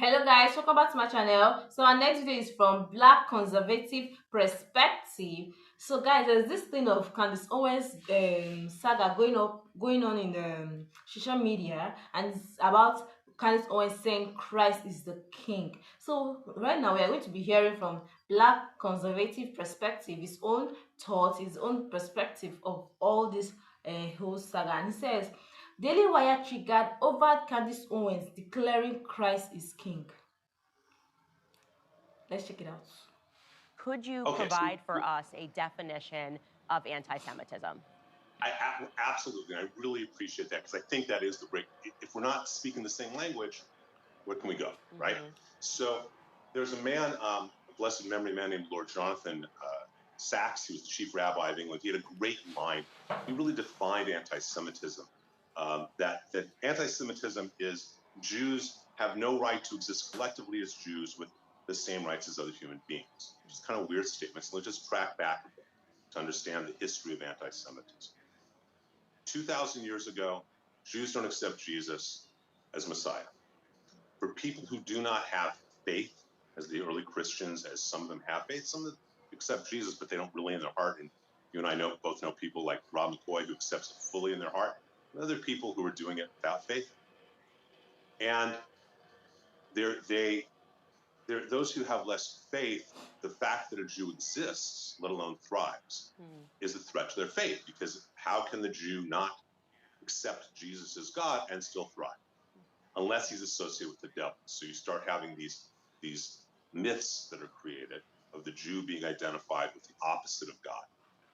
Hello guys, welcome back to my channel. So our next video is from Black Conservative Perspective. So guys, there's this thing of Candace Owens saga going on in the social media, and it's about Candace Owens saying Christ is the king. So right now we are going to be hearing from Black Conservative Perspective, his own thoughts, his own perspective of all this whole saga. And he says Daily Wire triggered over Candace Owens declaring Christ is king. Let's check it out. Could you provide for us a definition of anti-Semitism? Absolutely. I really appreciate that because I think that is the break. If we're not speaking the same language, where can we go, right? So there's a man, a blessed memory man named Lord Jonathan Sachs, who was the chief rabbi of England. He had a great line. He really defined anti-Semitism. That anti-Semitism is Jews have no right to exist collectively as Jews with the same rights as other human beings, which is kind of a weird statement. So let's just track back a bit to understand the history of anti-Semitism. 2,000 years ago, Jews don't accept Jesus as Messiah. For people who do not have faith, as the early Christians, as some of them have faith, some of them accept Jesus, but they don't really in their heart. And you and I both know people like Rob McCoy who accepts it fully in their heart, and other people who are doing it without faith. And those who have less faith, the fact that a Jew exists, let alone thrives, is a threat to their faith, because how can the Jew not accept Jesus as God and still thrive? Unless he's associated with the devil. So you start having these myths that are created of the Jew being identified with the opposite of God.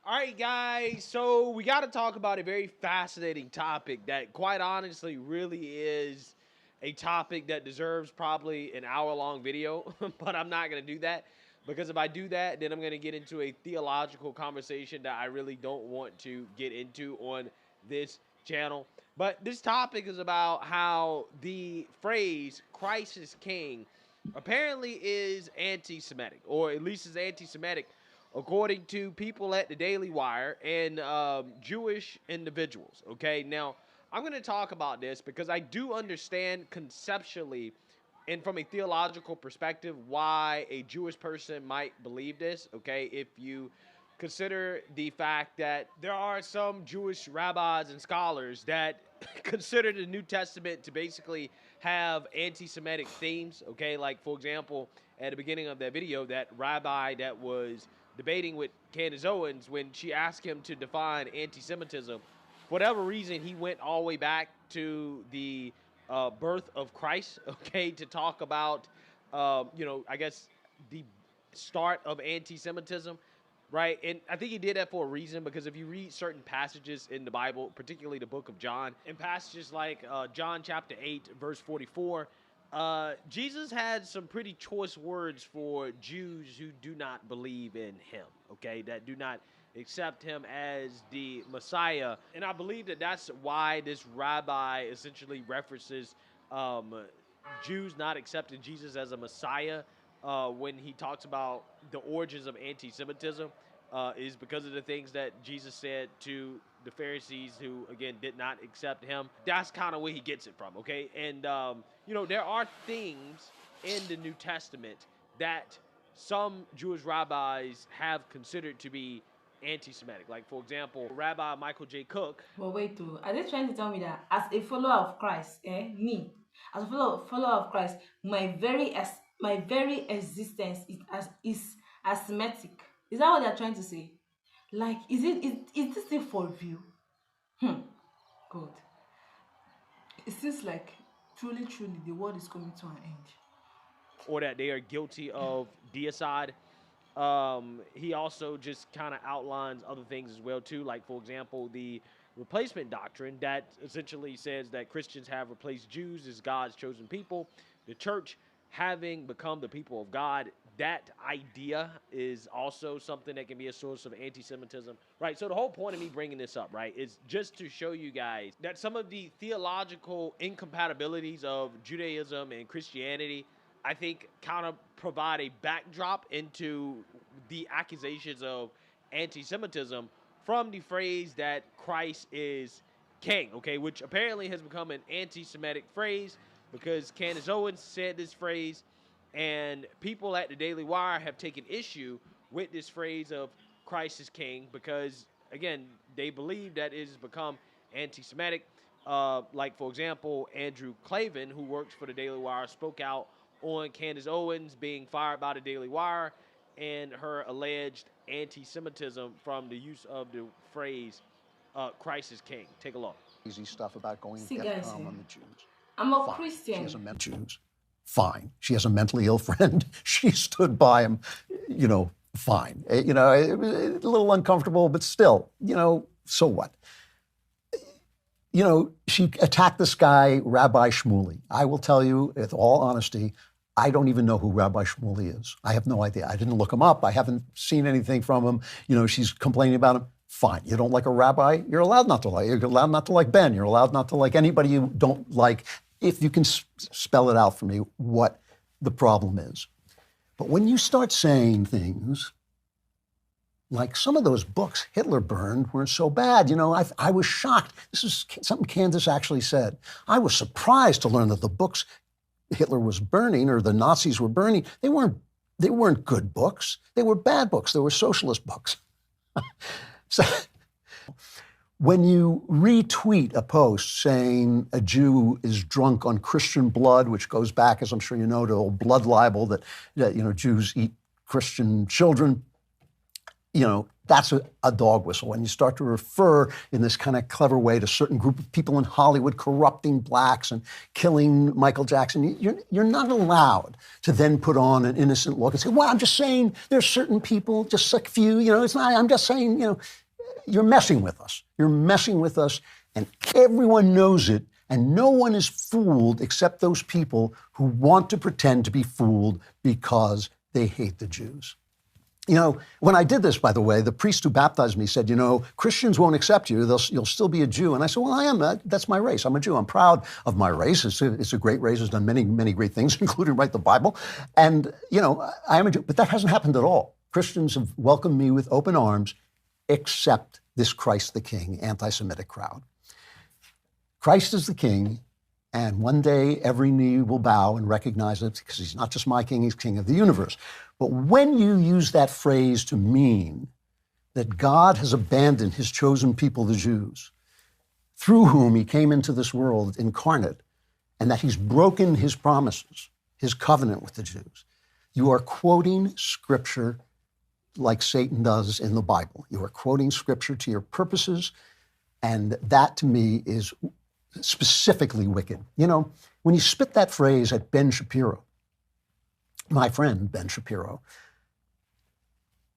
All right, guys, so we got to talk about a very fascinating topic that quite honestly really is a topic that deserves probably an hour-long video, but I'm not going to do that, because if I do that, then I'm going to get into a theological conversation that I really don't want to get into on this channel. But this topic is about how the phrase Christ is king apparently is anti-Semitic, or at least is anti-Semitic according to people at the Daily Wire and Jewish individuals. Okay, now I'm going to talk about this because I do understand conceptually and from a theological perspective why a Jewish person might believe this. Okay, if you consider the fact that there are some Jewish rabbis and scholars that consider the New Testament to basically have anti-Semitic themes. Okay, like for example, at the beginning of that video, that rabbi that was debating with Candace Owens, when she asked him to define anti-Semitism, for whatever reason, he went all the way back to the birth of Christ, okay, to talk about, I guess the start of anti-Semitism, right? And I think he did that for a reason, because if you read certain passages in the Bible, particularly the book of John, in passages like John chapter 8, verse 44, Jesus had some pretty choice words for Jews who do not believe in him, okay, that do not accept him as the Messiah. And I believe that that's why this rabbi essentially references Jews not accepting Jesus as a Messiah when he talks about the origins of anti-Semitism, is because of the things that Jesus said to the Pharisees who, again, did not accept him. That's kind of where he gets it from, okay? And, there are things in the New Testament that some Jewish rabbis have considered to be anti-Semitic. Like, for example, Rabbi Michael J. Cook. But wait, are they trying to tell me that as a follower of Christ, me, as a follower of Christ, my very existence is asthmatic? Is that what they're trying to say? Like, is this thing for real? God. It seems like truly the world is coming to an end. Or that they are guilty of deicide. He also just kind of outlines other things as well too, like for example the replacement doctrine that essentially says that Christians have replaced Jews as God's chosen people, the church having become the people of God. That idea is also something that can be a source of anti-Semitism, right? So the whole point of me bringing this up, right, is just to show you guys that some of the theological incompatibilities of Judaism and Christianity, I think, kind of provide a backdrop into the accusations of anti-Semitism from the phrase that Christ is king, okay, which apparently has become an anti-Semitic phrase because Candace Owens said this phrase, and people at the Daily Wire have taken issue with this phrase of Christ is King because, again, they believe that it has become anti-Semitic. Like, for example, Andrew Clavin, who works for the Daily Wire, spoke out on Candace Owens being fired by the Daily Wire and her alleged anti-Semitism from the use of the phrase Christ is King. Take a look. Easy stuff about going See, to guys, DEFCON on the Jews. I'm a Fine. Christian. She has a Jews. Fine. She has a mentally ill friend. She stood by him, fine. It was a little uncomfortable, but still, so what? She attacked this guy, Rabbi Shmuley. I will tell you, with all honesty, I don't even know who Rabbi Shmuley is. I have no idea. I didn't look him up. I haven't seen anything from him. She's complaining about him. Fine. You don't like a rabbi? You're allowed not to like. You're allowed not to like Ben. You're allowed not to like anybody you don't like, if you can spell it out for me what the problem is. But when you start saying things like some of those books Hitler burned weren't so bad, I was shocked. This is something Candace actually said. I was surprised to learn that the books Hitler was burning, or the Nazis were burning, they weren't good books. They were bad books. They were socialist books. So when you retweet a post saying a Jew is drunk on Christian blood, which goes back, as I'm sure you know, to old blood libel that Jews eat Christian children, that's a dog whistle. When you start to refer in this kind of clever way to certain group of people in Hollywood corrupting blacks and killing Michael Jackson, you're not allowed to then put on an innocent look and say, well, I'm just saying there's certain people, just a few, it's not, I'm just saying, you're messing with us. You're messing with us, and everyone knows it, and no one is fooled except those people who want to pretend to be fooled because they hate the Jews. When I did this, by the way, the priest who baptized me said, Christians won't accept you. You'll still be a Jew. And I said, well, I am. That's my race. I'm a Jew. I'm proud of my race. It's a great race. It's done many, many great things, including write the Bible. And, I am a Jew. But that hasn't happened at all. Christians have welcomed me with open arms, except this Christ the King anti-Semitic crowd. Christ is the King, and one day every knee will bow and recognize it, because he's not just my King, he's King of the universe. But when you use that phrase to mean that God has abandoned his chosen people, the Jews, through whom he came into this world incarnate, and that he's broken his promises, his covenant with the Jews, you are quoting Scripture like Satan does in the Bible. You are quoting Scripture to your purposes, and that to me is specifically wicked. When you spit that phrase at Ben Shapiro, my friend Ben Shapiro,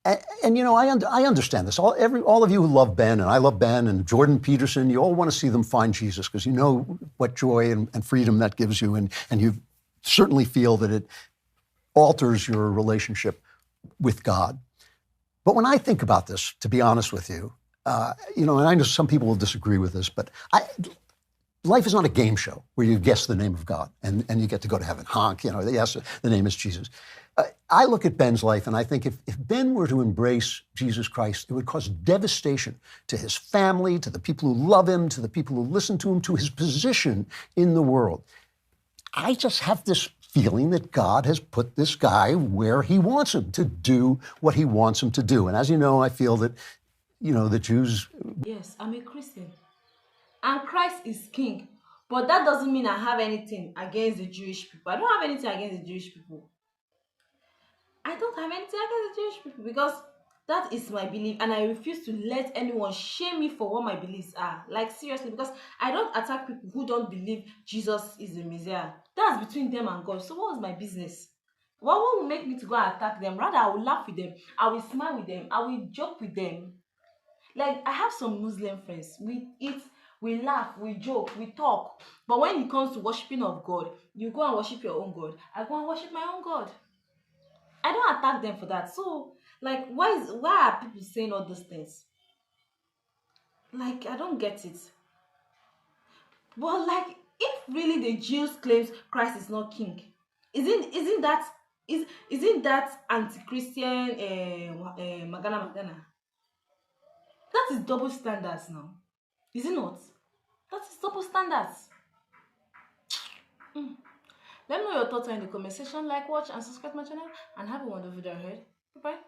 and I understand this. All of you who love Ben, and I love Ben, and Jordan Peterson, you all want to see them find Jesus because you know what joy and freedom that gives you, and you certainly feel that it alters your relationship with God. But when I think about this, to be honest with you, and I know some people will disagree with this, but life is not a game show where you guess the name of God and you get to go to heaven. Honk, yes, the name is Jesus. I look at Ben's life and I think if Ben were to embrace Jesus Christ, it would cause devastation to his family, to the people who love him, to the people who listen to him, to his position in the world. I just have this feeling that God has put this guy where he wants him to do what he wants him to do. And as you know, I feel that, the Jews... Yes, I'm a Christian. And Christ is King. But that doesn't mean I have anything against the Jewish people. I don't have anything against the Jewish people. I don't have anything against the Jewish people because that is my belief, and I refuse to let anyone shame me for what my beliefs are. Like, seriously, because I don't attack people who don't believe Jesus is the Messiah. That's between them and God. So what is my business? What will make me to go and attack them? Rather, I will laugh with them. I will smile with them. I will joke with them. Like, I have some Muslim friends. We eat, we laugh, we joke, we talk. But when it comes to worshiping of God, you go and worship your own God. I go and worship my own God. I don't attack them for that. So, like, why are people saying all those things? Like, I don't get it. But like, if really the Jews claims Christ is not king, isn't that anti-Christian magana? That is double standards now. Is it not? That is double standards. Let me know your thoughts in the comment section. Like, watch, and subscribe to my channel. And have a wonderful day ahead. Bye bye.